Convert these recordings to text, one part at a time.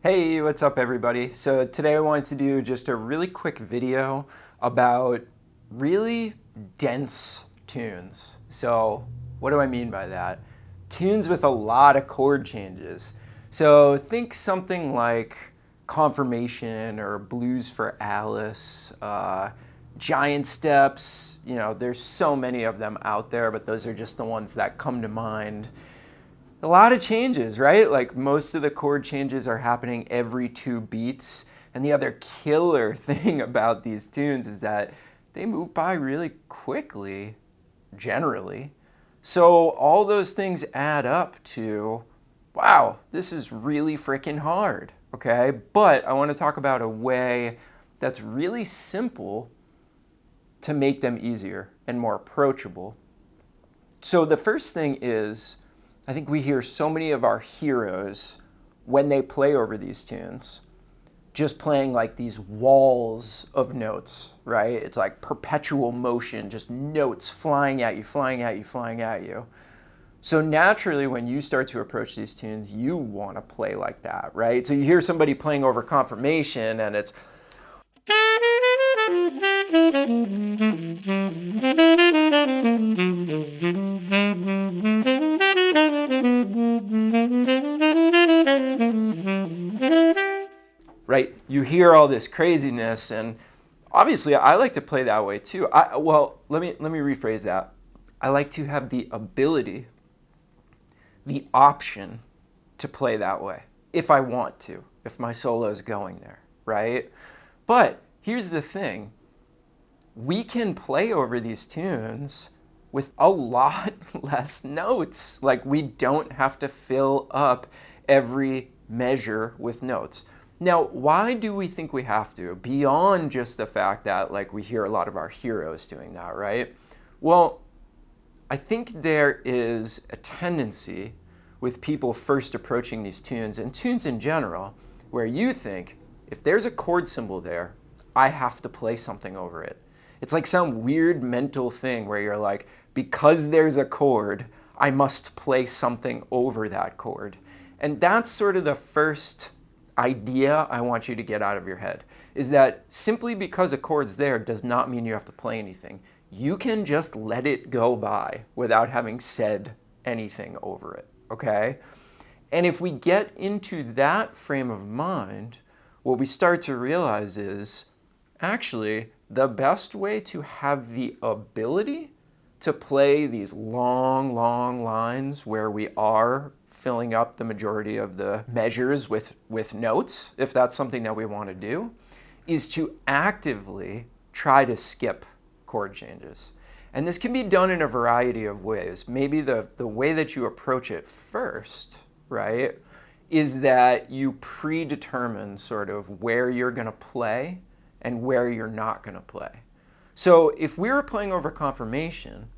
Hey, what's up everybody? So today I wanted to do just a really quick video about really dense tunes. So what do I mean by that? Tunes with a lot of chord changes. So think something like Confirmation or Blues for Alice, Giant Steps. You know, there's so many of them out there, but those are just the ones that come to mind. A lot of changes, right? Like most of the chord changes are happening every 2 beats. And the other killer thing about these tunes is that they move by really quickly, generally. So all those things add up to, wow, this is really freaking hard, okay? But I want to talk about a way that's really simple to make them easier and more approachable. So the first thing is, I think we hear so many of our heroes when they play over these tunes, just playing like these walls of notes, right? It's like perpetual motion, just notes flying at you, flying at you, flying at you. So naturally, when you start to approach these tunes, you want to play like that, right? So you hear somebody playing over Confirmation and it's right? You hear all this craziness, and obviously I like to play that way too. Well, let me rephrase that. I like to have the ability, the option to play that way if I want to, if my solo is going there, right? But here's the thing. We can play over these tunes with a lot less notes. Like we don't have to fill up every measure with notes. Now, why do we think we have to? Beyond just the fact that like we hear a lot of our heroes doing that, right? Well, I think there is a tendency with people first approaching these tunes and tunes in general, where you think, if there's a chord symbol there, I have to play something over it. It's like some weird mental thing where you're like, because there's a chord, I must play something over that chord. And that's sort of the first idea I want you to get out of your head, is that simply because a chord's there does not mean you have to play anything. You can just let it go by without having said anything over it, okay? And if we get into that frame of mind, what we start to realize is, actually, the best way to have the ability to play these long, long lines where we are filling up the majority of the measures with notes, if that's something that we want to do, is to actively try to skip chord changes. And this can be done in a variety of ways. Maybe the way that you approach it first, right, is that you predetermine sort of where you're going to play and where you're not going to play. So if we were playing over Confirmation,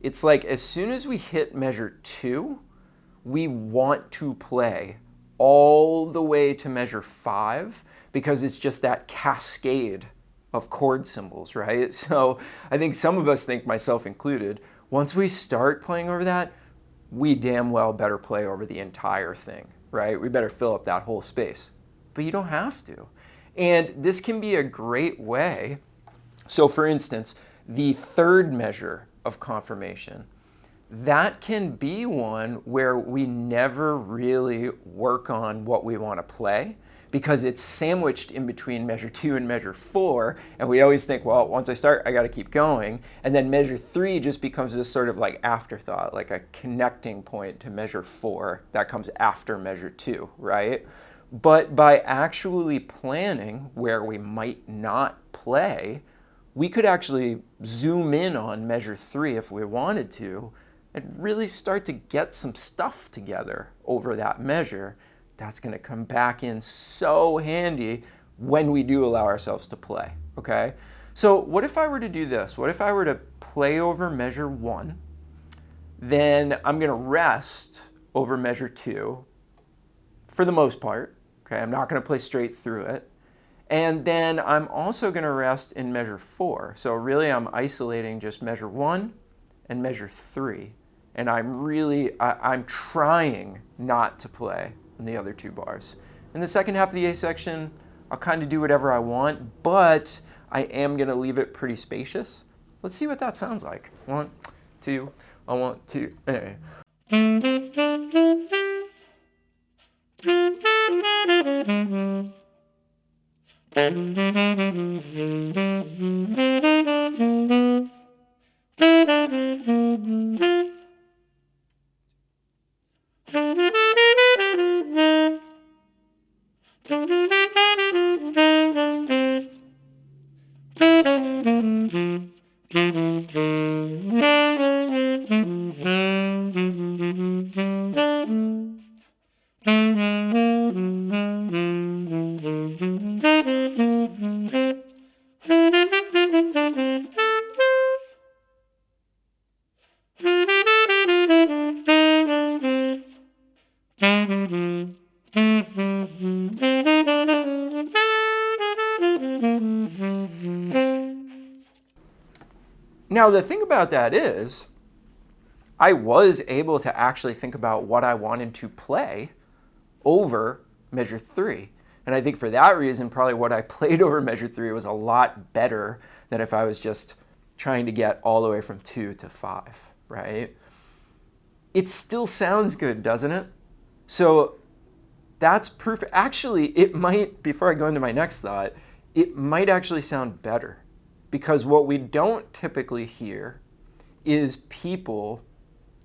it's like as soon as we hit measure 2, we want to play all the way to measure 5 because it's just that cascade of chord symbols, right? So I think some of us think, myself included, once we start playing over that, we damn well better play over the entire thing, right? We better fill up that whole space. But you don't have to. And this can be a great way. So for instance, the third measure of Confirmation, that can be one where we never really work on what we want to play because it's sandwiched in between measure 2 and measure 4. And we always think, well, once I start, I got to keep going. And then measure 3 just becomes this sort of like afterthought, like a connecting point to measure 4 that comes after measure 2, right? But by actually planning where we might not play, we could actually zoom in on measure 3 if we wanted to and really start to get some stuff together over that measure. That's going to come back in so handy when we do allow ourselves to play, okay? So what if I were to do this? What if I were to play over measure 1, then I'm going to rest over measure 2 for the most part, okay? I'm not going to play straight through it. And then I'm also going to rest in measure 4. So really I'm isolating just measure 1 and measure 3. And I'm trying not to play in the other 2 bars In the second half of the A section, I'll kind of do whatever I want, but I am going to leave it pretty spacious. Let's see what that sounds like. 1, 2, I want to. Anyway. Now, the thing about that is, I was able to actually think about what I wanted to play over measure 3. And I think for that reason, probably what I played over measure 3 was a lot better than if I was just trying to get all the way from 2 to 5, right? It still sounds good, doesn't it? So that's proof. Actually, it might, before I go into my next thought, it might actually sound better. Because what we don't typically hear is people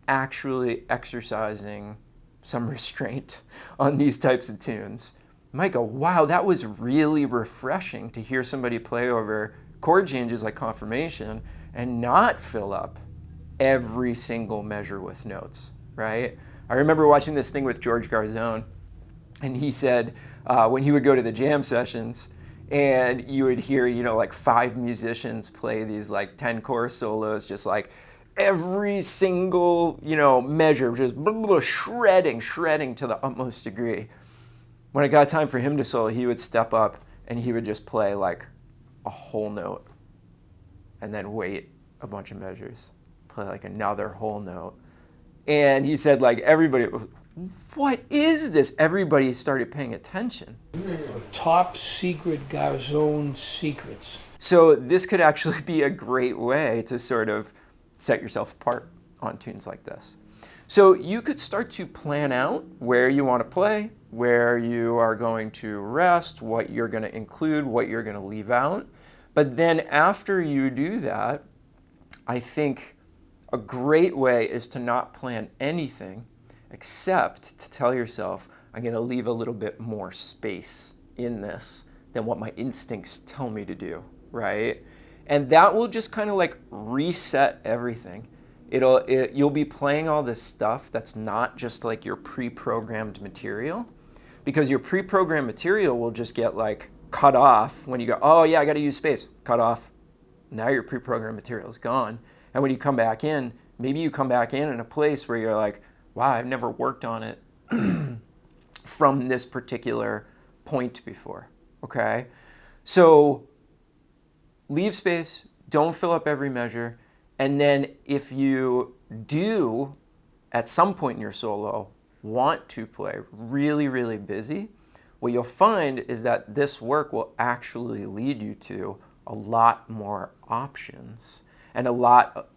actually exercising some restraint on these types of tunes. You might go, wow, that was really refreshing to hear somebody play over chord changes like confirmation and not fill up every single measure with notes, right? I remember watching this thing with George Garzone, and he said when he would go to the jam sessions, and you would hear, like 5 musicians play these like 10 chorus solos, just like every single, measure, just shredding to the utmost degree. When it got time for him to solo, he would step up and he would just play like a whole note and then wait a bunch of measures, play like another whole note. And he said like everybody, what is this? Everybody started paying attention. Top secret Garzone secrets. So this could actually be a great way to sort of set yourself apart on tunes like this. So you could start to plan out where you want to play, where you are going to rest, what you're going to include, what you're going to leave out. But then after you do that, I think a great way is to not plan anything except to tell yourself, I'm going to leave a little bit more space in this than what my instincts tell me to do, right? And that will just kind of like reset everything. You'll be playing all this stuff that's not just like your pre-programmed material, because your pre-programmed material will just get like cut off when you go, oh yeah, I got to use space, cut off. Now your pre-programmed material is gone. And when you come back in, maybe you come back in a place where you're like, wow, I've never worked on it from this particular point before, okay? So leave space, don't fill up every measure, and then if you do, at some point in your solo, want to play really, really busy, what you'll find is that this work will actually lead you to a lot more options and a lot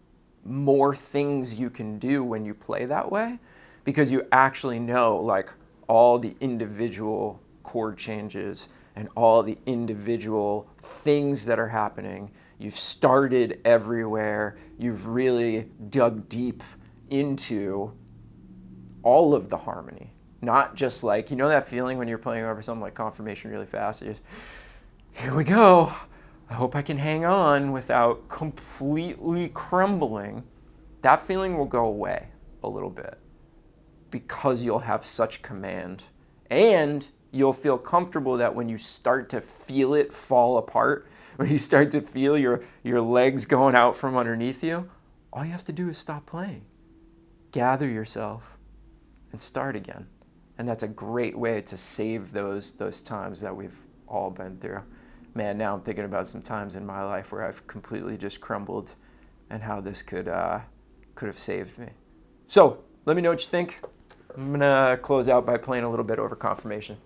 more things you can do when you play that way, because you actually know like all the individual chord changes and all the individual things that are happening. You've started everywhere. You've really dug deep into all of the harmony. Not just like, that feeling when you're playing over something like confirmation really fast. You just, here we go. I hope I can hang on without completely crumbling. That feeling will go away a little bit because you'll have such command. And you'll feel comfortable that when you start to feel it fall apart, when you start to feel your legs going out from underneath you, all you have to do is stop playing. Gather yourself and start again. And that's a great way to save those times that we've all been through. Man, now I'm thinking about some times in my life where I've completely just crumbled and how this could have saved me. So let me know what you think. I'm going to close out by playing a little bit over confirmation.